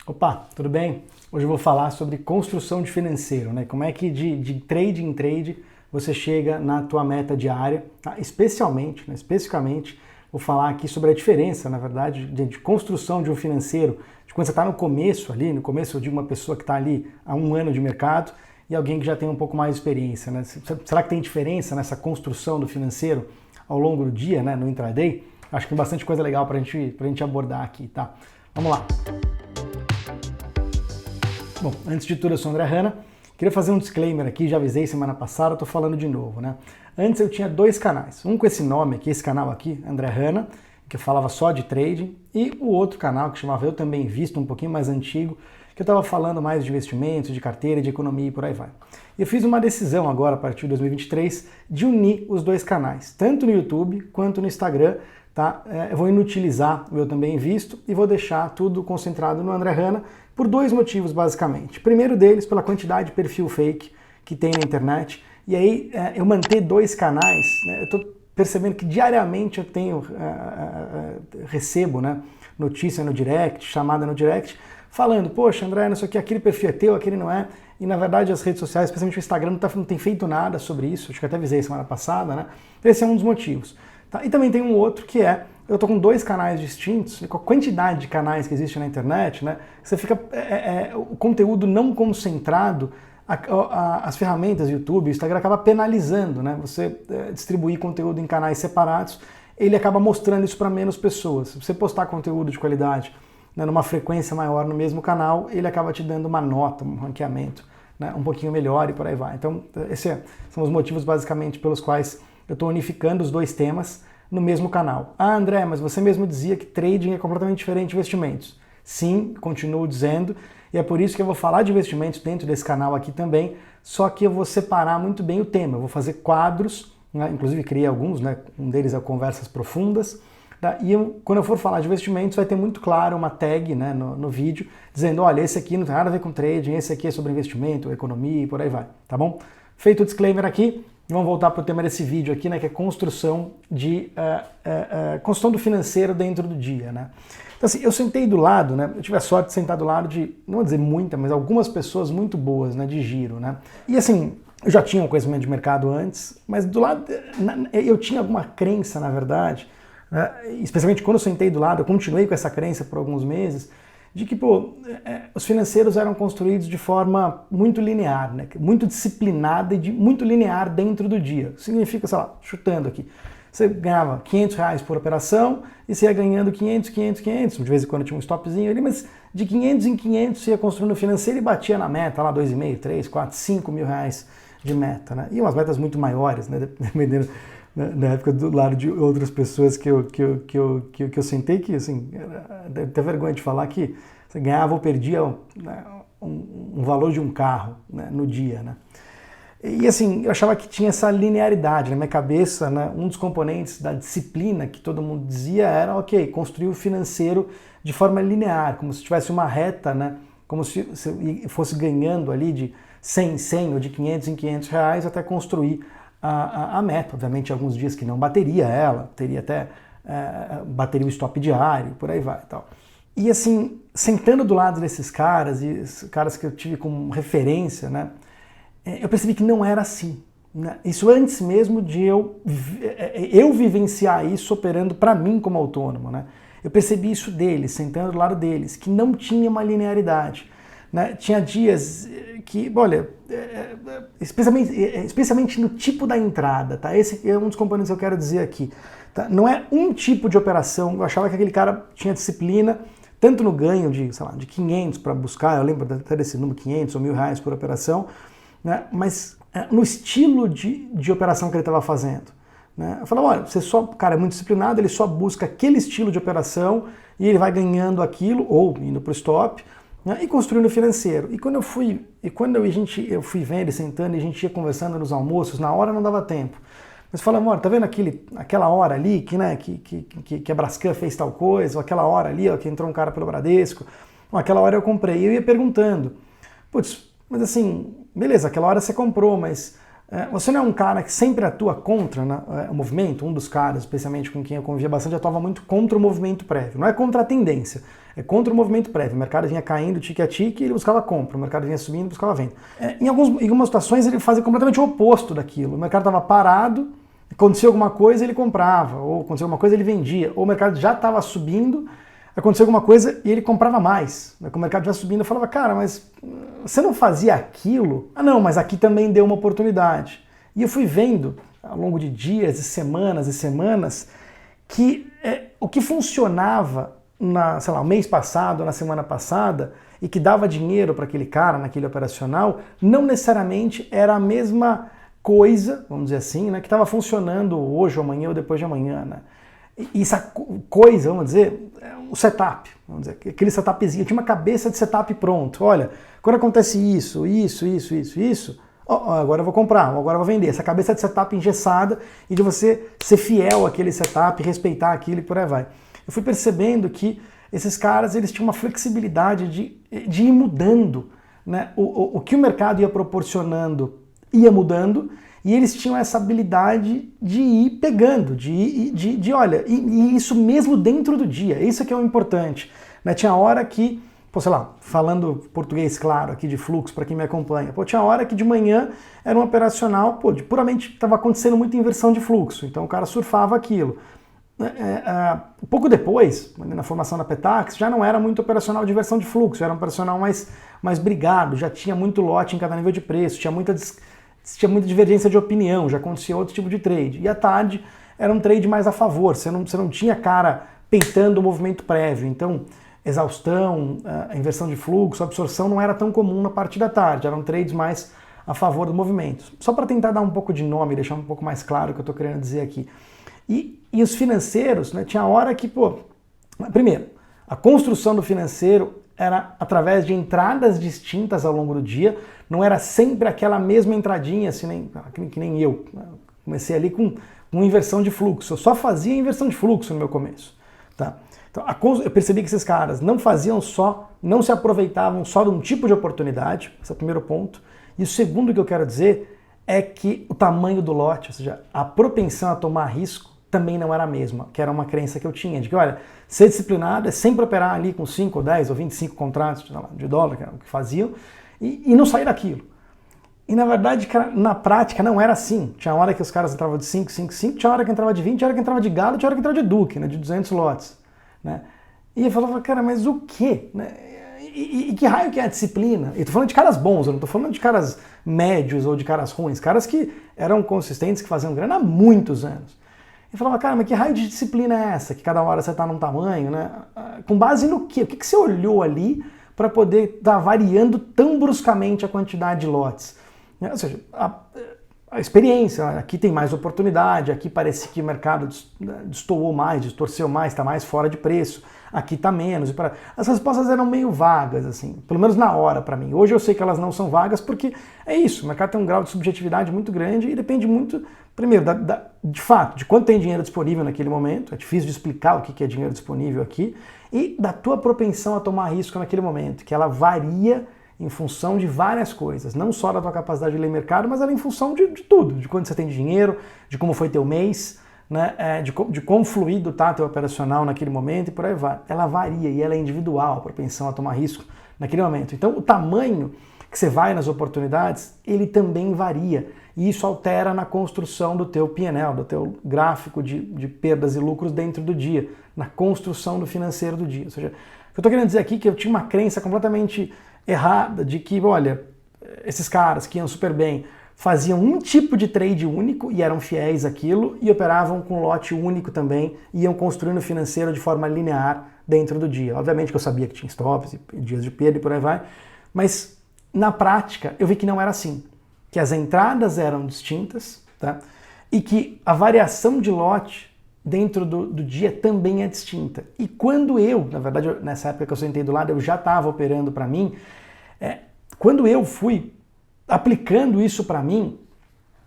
Opa, tudo bem? Hoje eu vou falar sobre construção de financeiro, né? Como é que de trade em trade você chega na tua meta diária, tá? Especificamente, vou falar aqui sobre a diferença, na verdade, de construção de um financeiro, de quando você está no começo ali, no começo eu digo uma pessoa que está ali há um ano de mercado e alguém que já tem um pouco mais de experiência, né? Será que tem diferença nessa construção do financeiro ao longo do dia, né? No intraday? Acho que tem bastante coisa legal para a gente abordar aqui, tá? Vamos lá! Bom, antes de tudo, eu sou o André Hanna. Queria fazer um disclaimer aqui, já avisei semana passada, tô falando de novo, né? Antes eu tinha dois canais, um com esse nome aqui, esse canal aqui, André Hanna, que eu falava só de trading, e o outro canal que chamava Eu Também Invisto, um pouquinho mais antigo, que eu estava falando mais de investimentos, de carteira, de economia e por aí vai. E eu fiz uma decisão agora, a partir de 2023, de unir os dois canais, tanto no YouTube quanto no Instagram, tá? Eu vou inutilizar o Eu Também Invisto e vou deixar tudo concentrado no André Hanna por dois motivos, basicamente. Primeiro deles, pela quantidade de perfil fake que tem na internet. E aí, eu manter dois canais, né, eu estou percebendo que diariamente eu recebo, né, notícia no direct, chamada no direct, falando, poxa, André, não sei o que, aquele perfil é teu, aquele não é. E na verdade as redes sociais, especialmente o Instagram, não tem feito nada sobre isso, acho que até avisei semana passada, né? Esse é um dos motivos. Tá? E também tem um outro que eu tô com dois canais distintos, e com a quantidade de canais que existe na internet, né? Você fica, o conteúdo não concentrado, as ferramentas, YouTube, Instagram, acaba penalizando, né? Você distribuir conteúdo em canais separados, ele acaba mostrando isso para menos pessoas. Se você postar conteúdo de qualidade, né, numa frequência maior no mesmo canal, ele acaba te dando uma nota, um ranqueamento, né, um pouquinho melhor e por aí vai. Então, esses são os motivos basicamente pelos quais eu estou unificando os dois temas no mesmo canal. Ah, André, mas você mesmo dizia que trading é completamente diferente de investimentos. Sim, continuo dizendo, e é por isso que eu vou falar de investimentos dentro desse canal aqui também, só que eu vou separar muito bem o tema. Eu vou fazer quadros, né, inclusive criei alguns, né, um deles é Conversas Profundas, tá? E quando eu for falar de investimentos, vai ter muito claro uma tag, né, no vídeo, dizendo, olha, esse aqui não tem nada a ver com trading, esse aqui é sobre investimento, economia e por aí vai, tá bom? Feito o disclaimer aqui, vamos voltar para o tema desse vídeo aqui, né, que é construção do financeiro dentro do dia, né? Então assim, eu sentei do lado, né, eu tive a sorte de sentar do lado de, não vou dizer muita, mas algumas pessoas muito boas, né, de giro, né? E assim, eu já tinha um conhecimento de mercado antes, mas do lado, eu tinha alguma crença, na verdade, né, especialmente quando eu sentei do lado, eu continuei com essa crença por alguns meses, de que, os financeiros eram construídos de forma muito linear, né? Muito disciplinada e muito linear dentro do dia. Significa, sei lá, chutando aqui, você ganhava R$500 por operação e você ia ganhando 500, 500, 500, de vez em quando tinha um stopzinho ali, mas de 500 em 500 você ia construindo o financeiro e batia na meta, lá 2,5, 3, 4, 5 mil reais de meta, né? E umas metas muito maiores, né? Dependendo na época do lado de outras pessoas que eu sentei, que assim, deve ter vergonha de falar que você ganhava ou perdia, né, um valor de um carro, né, no dia, né? E assim, eu achava que tinha essa linearidade na minha cabeça, né? Um dos componentes da disciplina que todo mundo dizia era, ok, construir o financeiro de forma linear, como se tivesse uma reta, né? Como se fosse ganhando ali de 100 em 100 ou de 500 em 500 reais até construir a meta. Obviamente, alguns dias que não bateria ela, teria até bateria o stop diário, por aí vai e tal. E assim, sentando do lado desses caras, e os caras que eu tive como referência, né, eu percebi que não era assim, né? Isso antes mesmo de eu vivenciar isso operando para mim como autônomo, né? Eu percebi isso deles, sentando do lado deles, que não tinha uma linearidade, né? Tinha dias que, olha, especialmente no tipo da entrada, tá? Esse é um dos componentes que eu quero dizer aqui, tá? Não é um tipo de operação, eu achava que aquele cara tinha disciplina, tanto no ganho de, sei lá, de 500 para buscar, eu lembro até desse número, 500 ou R$1.000 por operação, né? Mas no estilo de operação que ele estava fazendo, né? Eu falava, olha, o cara é muito disciplinado, ele só busca aquele estilo de operação e ele vai ganhando aquilo, ou indo para o stop, né, e construindo o financeiro. E quando eu fui vendo ele sentando e a gente ia conversando nos almoços, na hora não dava tempo. Mas falamos, olha, tá vendo aquela hora ali que a Brascan fez tal coisa, ou aquela hora ali, ó, que entrou um cara pelo Bradesco, ou aquela hora eu comprei. E eu ia perguntando, putz, mas assim, beleza, aquela hora você comprou, mas Você não é um cara que sempre atua contra, né, o movimento? Um dos caras, especialmente com quem eu convivia bastante, atuava muito contra o movimento prévio. Não é contra a tendência, é contra o movimento prévio. O mercado vinha caindo tique a tique e ele buscava compra. O mercado vinha subindo e buscava venda. Em algumas situações ele fazia completamente o oposto daquilo. O mercado estava parado, aconteceu alguma coisa ele comprava, ou aconteceu alguma coisa ele vendia, ou o mercado já estava subindo, aconteceu alguma coisa e ele comprava mais. Quando o mercado já subindo, eu falava, cara, mas você não fazia aquilo? Ah não, mas aqui também deu uma oportunidade. E eu fui vendo, ao longo de dias e semanas, que o que funcionava sei lá, o mês passado, na semana passada, e que dava dinheiro para aquele cara, naquele operacional, não necessariamente era a mesma coisa, vamos dizer assim, né, que estava funcionando hoje, ou amanhã, ou depois de amanhã, né? E essa coisa, vamos dizer, o setup, vamos dizer, aquele setupzinho, eu tinha uma cabeça de setup pronto. Olha, quando acontece isso, agora eu vou comprar, agora eu vou vender. Essa cabeça de setup engessada e de você ser fiel àquele setup, respeitar aquilo e por aí vai. Eu fui percebendo que esses caras, eles tinham uma flexibilidade de ir mudando, né? O que o mercado ia proporcionando ia mudando, e eles tinham essa habilidade de ir pegando, olha, e isso mesmo dentro do dia, isso que é o importante, né? Tinha hora que, sei lá, falando português claro aqui de fluxo para quem me acompanha, tinha hora que de manhã era um operacional, puramente estava acontecendo muita inversão de fluxo, então o cara surfava aquilo. Pouco depois, na formação da Petax, já não era muito operacional de inversão de fluxo, era um operacional mais brigado, já tinha muito lote em cada nível de preço, tinha muita divergência de opinião, já acontecia outro tipo de trade. E à tarde era um trade mais a favor, você não tinha cara peitando o movimento prévio, então exaustão, inversão de fluxo, absorção não era tão comum na parte da tarde, eram trades mais a favor do movimento. Só para tentar dar um pouco de nome, deixar um pouco mais claro o que eu estou querendo dizer aqui. E os financeiros, né, tinha hora que, primeiro, a construção do financeiro era através de entradas distintas ao longo do dia, não era sempre aquela mesma entradinha, assim, que nem eu. Comecei ali com inversão de fluxo, eu só fazia inversão de fluxo no meu começo. Tá? Então, eu percebi que esses caras não se aproveitavam só de um tipo de oportunidade, esse é o primeiro ponto. E o segundo que eu quero dizer é que o tamanho do lote, ou seja, a propensão a tomar risco, também não era a mesma, que era uma crença que eu tinha, de que, olha, ser disciplinado é sempre operar ali com 5 ou 10 ou 25 contratos de dólar, que era o que faziam, e não sair daquilo. E na verdade, na prática, não era assim. Tinha hora que os caras entravam de 5, tinha hora que entrava de 20, tinha hora que entrava de galo, tinha hora que entrava de duque, né, de 200 lotes. Né? E eu falava, cara, mas o quê? Né? E que raio que é a disciplina? Eu tô falando de caras bons, eu não tô falando de caras médios ou de caras ruins, caras que eram consistentes, que faziam grana há muitos anos. E falava, cara, mas que raio de disciplina é essa? Que cada hora você está num tamanho, né? Com base no quê? O que você olhou ali para poder estar variando tão bruscamente a quantidade de lotes? Ou seja, a experiência, aqui tem mais oportunidade, aqui parece que o mercado destoou mais, distorceu mais, está mais fora de preço, aqui está menos. As respostas eram meio vagas, assim, pelo menos na hora para mim. Hoje eu sei que elas não são vagas porque é isso, o mercado tem um grau de subjetividade muito grande e depende muito, primeiro, de fato, de quanto tem dinheiro disponível naquele momento, é difícil de explicar o que é dinheiro disponível aqui, e da tua propensão a tomar risco naquele momento, que ela varia em função de várias coisas, não só da tua capacidade de ler mercado, mas ela em função de tudo, de quanto você tem de dinheiro, de como foi teu mês, né, de quão fluido está teu operacional naquele momento e por aí vai. Ela varia e ela é individual, a propensão a tomar risco naquele momento. Então o tamanho que você vai nas oportunidades, ele também varia e isso altera na construção do teu P&L, do teu gráfico de perdas e lucros dentro do dia, na construção do financeiro do dia. Ou seja, o que eu estou querendo dizer aqui é que eu tinha uma crença completamente errada de que, olha, esses caras que iam super bem faziam um tipo de trade único e eram fiéis àquilo e operavam com lote único também, iam construindo o financeiro de forma linear dentro do dia. Obviamente que eu sabia que tinha stops e dias de perda e por aí vai, mas na prática eu vi que não era assim, que as entradas eram distintas, tá? E que a variação de lote dentro do dia também é distinta. E quando na verdade, nessa época que eu sentei do lado, eu já estava operando para mim, quando eu fui aplicando isso para mim,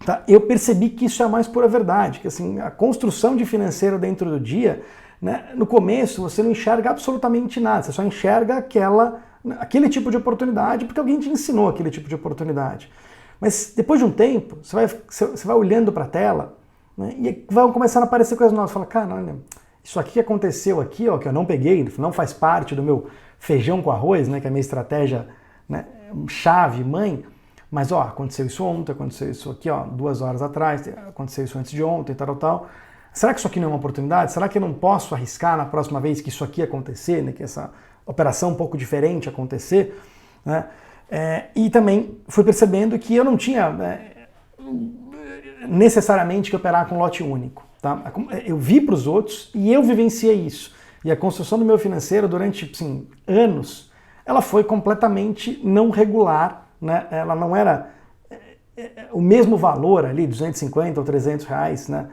tá, eu percebi que isso é a mais pura verdade, que assim, a construção de financeiro dentro do dia, né, no começo você não enxerga absolutamente nada, você só enxerga aquele tipo de oportunidade porque alguém te ensinou aquele tipo de oportunidade. Mas depois de um tempo, você vai olhando para a tela, né, e vai começando a aparecer coisas novas. Você fala, cara, olha, isso aqui que aconteceu aqui, ó, que eu não peguei, não faz parte do meu feijão com arroz, né, que é a minha estratégia, né, chave, mãe, mas ó, aconteceu isso ontem, aconteceu isso aqui, ó, 2 horas atrás, aconteceu isso antes de ontem, tal. Será que isso aqui não é uma oportunidade? Será que eu não posso arriscar na próxima vez que isso aqui acontecer, né, que essa operação um pouco diferente acontecer? Né? E também fui percebendo que eu não tinha necessariamente que operar com lote único. Tá? Eu vi para os outros e eu vivenciei isso. E a construção do meu financeiro durante assim, anos, ela foi completamente não regular, né? Ela não era o mesmo valor ali, 250 ou 300 reais, né?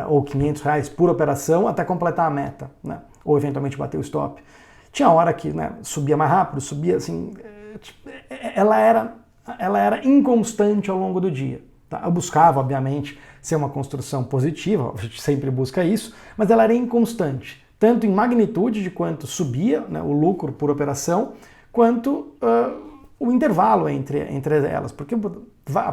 Ou 500 reais por operação até completar a meta, né? Ou eventualmente bater o stop. Tinha hora que, né, subia mais rápido, subia assim, ela era inconstante ao longo do dia. Tá? Eu buscava, obviamente, ser uma construção positiva, a gente sempre busca isso, mas ela era inconstante, tanto em magnitude de quanto subia, né, o lucro por operação, quanto o intervalo entre elas, porque eu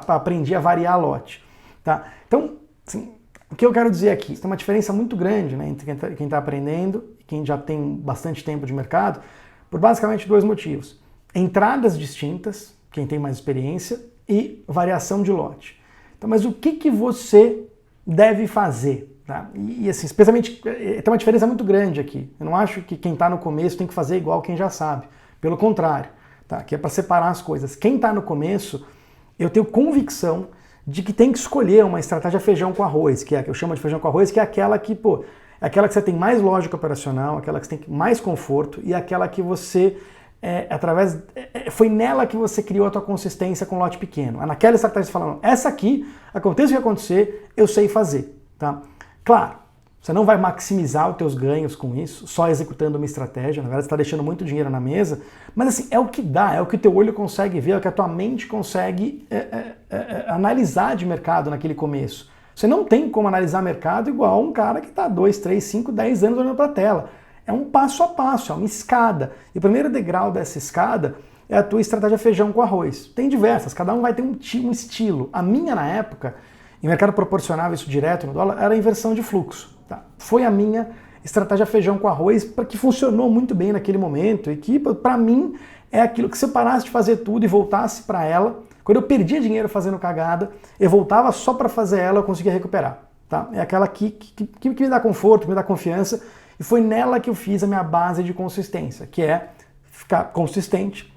aprendi a variar lote. Tá? Então, assim, o que eu quero dizer aqui, tem uma diferença muito grande, né, entre quem está aprendendo e quem já tem bastante tempo de mercado, por basicamente 2 motivos. Entradas distintas, quem tem mais experiência, e variação de lote. Então, mas o que você deve fazer? Tá? E assim, especialmente, tem uma diferença muito grande aqui. Eu não acho que quem está no começo tem que fazer igual quem já sabe. Pelo contrário, tá? Que é para separar as coisas. Quem está no começo, eu tenho convicção de que tem que escolher uma estratégia feijão com arroz, que é a que eu chamo de feijão com arroz, que é aquela que, é aquela que você tem mais lógica operacional, aquela que você tem mais conforto e aquela que você, foi nela que você criou a tua consistência com lote pequeno. É naquela estratégia que você fala, essa aqui, aconteça o que acontecer, eu sei fazer. Tá? Claro, você não vai maximizar os teus ganhos com isso, só executando uma estratégia, na verdade você está deixando muito dinheiro na mesa, mas assim, é o que dá, é o que o teu olho consegue ver, é o que a tua mente consegue analisar de mercado naquele começo. Você não tem como analisar mercado igual um cara que está 2, 3, 5, 10 anos olhando para a tela. É um passo a passo, é uma escada. E o primeiro degrau dessa escada é a tua estratégia feijão com arroz. Tem diversas, cada um vai ter um estilo. A minha, na época, e o mercado proporcionava isso direto no dólar, era a inversão de fluxo. Tá? Foi a minha estratégia feijão com arroz, que funcionou muito bem naquele momento e que, para mim, é aquilo que se eu parasse de fazer tudo e voltasse para ela, quando eu perdia dinheiro fazendo cagada, eu voltava só para fazer ela, eu conseguia recuperar. Tá? É aquela que me dá conforto, que me dá confiança, e foi nela que eu fiz a minha base de consistência, que é ficar consistente,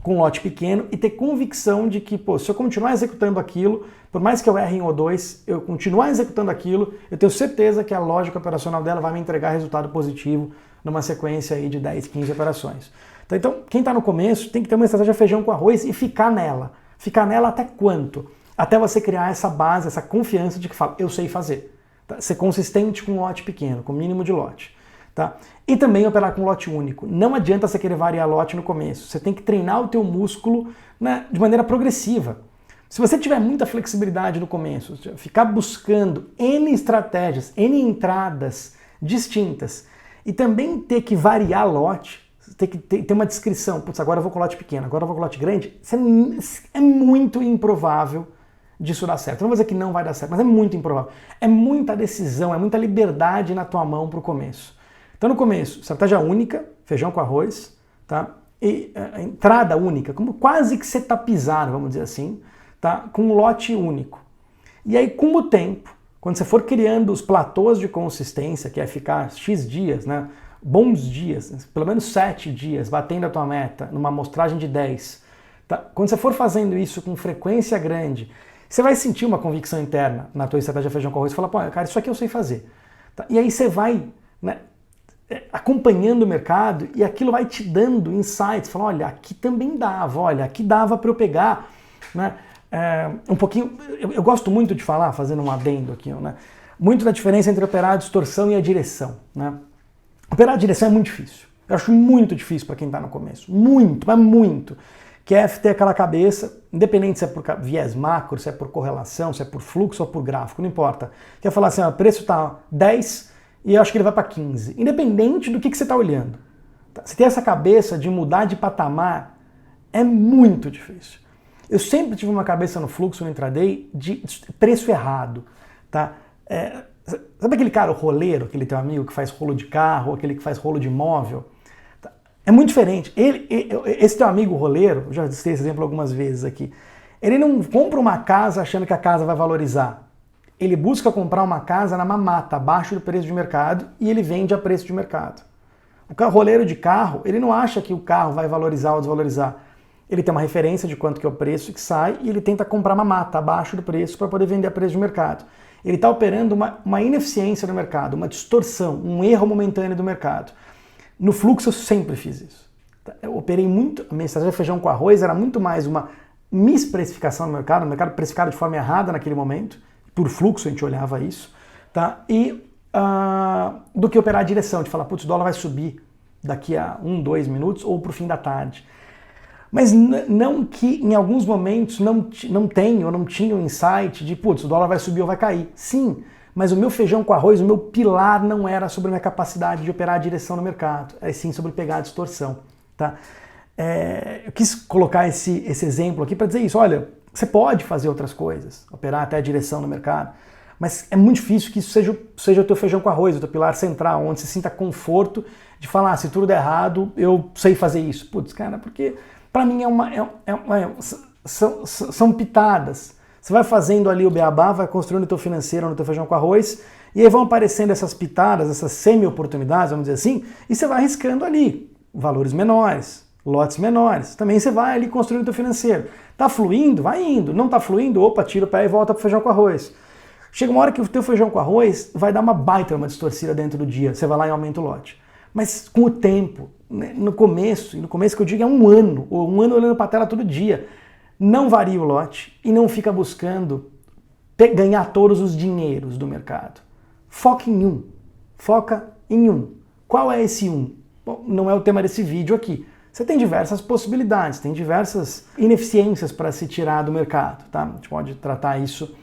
com um lote pequeno e ter convicção de que, se eu continuar executando aquilo, por mais que eu erre em O2, eu continuar executando aquilo, eu tenho certeza que a lógica operacional dela vai me entregar resultado positivo numa sequência aí de 10, 15 operações. Então quem está no começo tem que ter uma estratégia feijão com arroz e ficar nela. Ficar nela até quanto? Até você criar essa base, essa confiança de que fala, eu sei fazer. Tá? Ser consistente com um lote pequeno, com o mínimo de lote. Tá? E também operar com lote único. Não adianta você querer variar lote no começo. Você tem que treinar o teu músculo, né, de maneira progressiva. Se você tiver muita flexibilidade no começo, ficar buscando N estratégias, N entradas distintas e também ter que variar lote, ter que ter uma descrição, putz, agora eu vou com lote pequeno, agora eu vou com lote grande, é muito improvável disso dar certo. Eu não vou dizer que não vai dar certo, mas é muito improvável. É muita decisão, é muita liberdade na tua mão para o começo. Então no começo, estratégia única, feijão com arroz, tá? E a entrada única, como quase que setapizar, vamos dizer assim, tá? Com um lote único. E aí com o tempo, quando você for criando os platôs de consistência, que é ficar X dias, né? Bons dias, pelo menos 7 dias, batendo a tua meta, numa amostragem de 10, tá? Quando você for fazendo isso com frequência grande, você vai sentir uma convicção interna na tua estratégia feijão com arroz, e fala, pô, cara, isso aqui eu sei fazer. Tá? E aí você vai, né, acompanhando o mercado e aquilo vai te dando insights, falando, olha, aqui também dava, olha, aqui dava para eu pegar, né, um pouquinho, eu gosto muito de falar, fazendo um adendo aqui, né, muito da diferença entre operar a distorção e a direção, né. Operar a direção é muito difícil, eu acho muito difícil para quem está no começo, muito, mas muito, que é ter aquela cabeça, independente se é por viés macro, se é por correlação, se é por fluxo ou por gráfico, não importa, quer falar assim, ó, o preço está 10, e eu acho que ele vai para 15, independente do que você está olhando. Você ter essa cabeça de mudar de patamar é muito difícil. Eu sempre tive uma cabeça no fluxo, no intraday, de preço errado, tá? Sabe aquele cara, o roleiro, aquele teu amigo que faz rolo de carro, aquele que faz rolo de imóvel? É muito diferente. Esse teu amigo roleiro, eu já citei esse exemplo algumas vezes aqui, ele não compra uma casa achando que a casa vai valorizar. Ele busca comprar uma casa na mamata, abaixo do preço de mercado, e ele vende a preço de mercado. O roleiro de carro, ele não acha que o carro vai valorizar ou desvalorizar. Ele tem uma referência de quanto que é o preço que sai e ele tenta comprar mamata abaixo do preço para poder vender a preço de mercado. Ele está operando uma ineficiência no mercado, uma distorção, um erro momentâneo do mercado. No fluxo eu sempre fiz isso. Eu operei muito, a minha estratégia de feijão com arroz era muito mais uma misprecificação no mercado precificado de forma errada naquele momento, por fluxo a gente olhava isso, tá? Do que operar a direção, de falar, putz, o dólar vai subir daqui a 1, 2 minutos ou para o fim da tarde. Mas não que em alguns momentos não tenho ou não tinha o insight de, putz, o dólar vai subir ou vai cair. Sim, mas o meu feijão com arroz, o meu pilar não era sobre a minha capacidade de operar a direção no mercado, é sim sobre pegar a distorção, tá? Eu quis colocar esse exemplo aqui para dizer isso, olha, você pode fazer outras coisas, operar até a direção no mercado, mas é muito difícil que isso seja o teu feijão com arroz, o teu pilar central, onde você sinta conforto de falar, se tudo der errado, eu sei fazer isso. Putz, cara, porque para mim são pitadas. Você vai fazendo ali o beabá, vai construindo o teu financeiro no teu feijão com arroz, e aí vão aparecendo essas pitadas, essas semi-oportunidades, vamos dizer assim, e você vai arriscando ali valores menores, lotes menores. Também você vai ali construindo o teu financeiro. Tá fluindo? Vai indo. Não tá fluindo? Opa, tira o pé e volta pro feijão com arroz. Chega uma hora que o teu feijão com arroz vai dar uma distorcida dentro do dia. Você vai lá e aumenta o lote. Mas com o tempo, né, no começo que eu digo é um ano, ou um ano olhando para a tela todo dia, não varia o lote e não fica buscando ganhar todos os dinheiros do mercado. Foca em um. Foca em um. Qual é esse um? Bom, não é o tema desse vídeo aqui. Você tem diversas possibilidades, tem diversas ineficiências para se tirar do mercado, tá? A gente pode tratar isso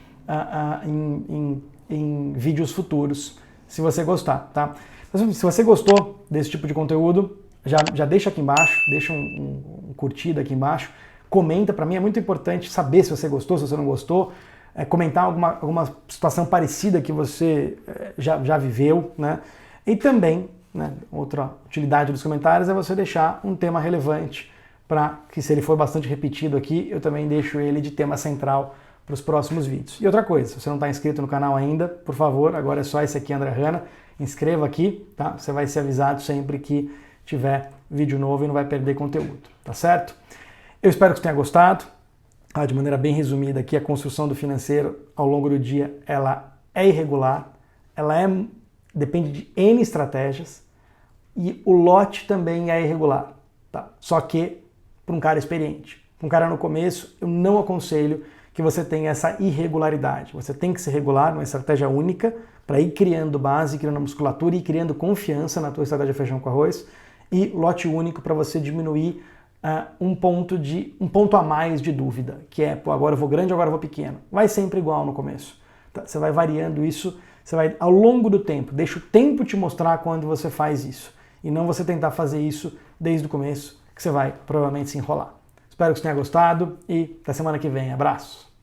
em vídeos futuros, se você gostar, tá? Se você gostou desse tipo de conteúdo, já deixa aqui embaixo, deixa um curtida aqui embaixo, comenta, para mim é muito importante saber se você gostou, se você não gostou, comentar alguma situação parecida que você já viveu, né? E também, né, outra utilidade dos comentários é você deixar um tema relevante para que, se ele for bastante repetido aqui, eu também deixo ele de tema central para os próximos vídeos. E outra coisa, se você não está inscrito no canal ainda, por favor, agora é só esse aqui, André Hanna, inscreva aqui, tá? Você vai ser avisado sempre que tiver vídeo novo e não vai perder conteúdo, tá certo? Eu espero que você tenha gostado. De maneira bem resumida aqui, a construção do financeiro ao longo do dia, ela é irregular, depende de N estratégias e o lote também é irregular, tá? Só que para um cara experiente. Para um cara no começo, eu não aconselho que você tenha essa irregularidade. Você tem que ser regular, uma estratégia única, para ir criando base, criando musculatura e criando confiança na tua estratégia de feijão com arroz, e lote único para você diminuir um ponto a mais de dúvida, que é, pô, agora eu vou grande, agora eu vou pequeno. Vai sempre igual no começo. Tá? Você vai variando isso, você vai ao longo do tempo, deixa o tempo te mostrar quando você faz isso, e não você tentar fazer isso desde o começo, que você vai provavelmente se enrolar. Espero que você tenha gostado e até semana que vem. Abraço!